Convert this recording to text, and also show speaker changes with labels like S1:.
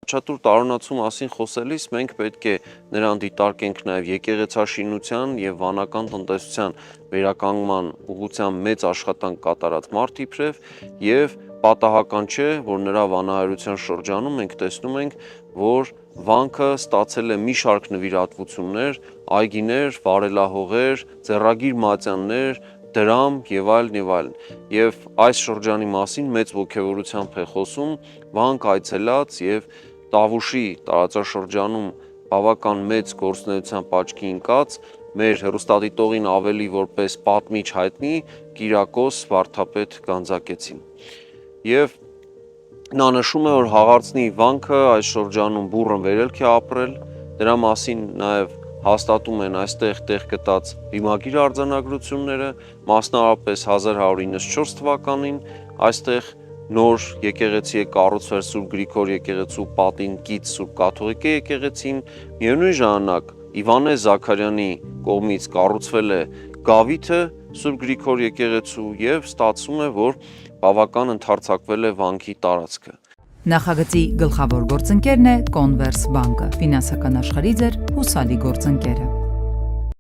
S1: Շատուր տարօրինացու մասին խոսելիս մենք պետք է նրան դիտարկենք նաև եկեղեցաշինության եւ վանական տնտեսության վերականգնման ուղղությամբ մեծ աշխատանք կատարած մարդ իբրև եւ պատահական չէ, որ նրա վանահայրության շրջանում մենք տեսնում ենք, որ վանքը ստացել է մի շարք նվիրատվություններ, այգիներ, վարելահողեր, ձեռագիր մատյաններ, դրամ եւ այլն եւ այլն։ Եվ այս շրջանի մասին մեծ ողջավորությամբ է խոսում վանք այցելած եւ Տավուշի տարածաշրջանում բավական մեծ գործունեության աճքի ընկած մեր հեռուստադիտողին ավելի որպես պատմիչ հայտնի Կիրակոս Վարդապետ Գանձակեցին։ Եվ նա նշում է, որ Հաղարծնի վանքը այս շրջանում բուռն վերելք է ապրել, դրա մասին նաև հաստատում են այստեղ տեղ գտած վիմագիր արձանագրությունները, մասնավորապես 1194 թվականին այստեղ նոր եկեղեցի է կառուցվել Սուրբ Գրիգոր եկեղեցու պատին կից Սուրբ Կաթողիկե եկեղեցին, միևնույն ժամանակ Իվանես Զաքարյանի կողմից կառուցվել է Գավիթը Սուրբ Գրիգոր եկեղեցու եւ ստացվում է, որ բավական ընդարձակվել է վանքի տարածքը։
S2: Նախագծի գլխավոր գործընկերն է Կոնվերս բանկը, ֆինանսական աշխարհի ձեր հուսալի գործընկերը։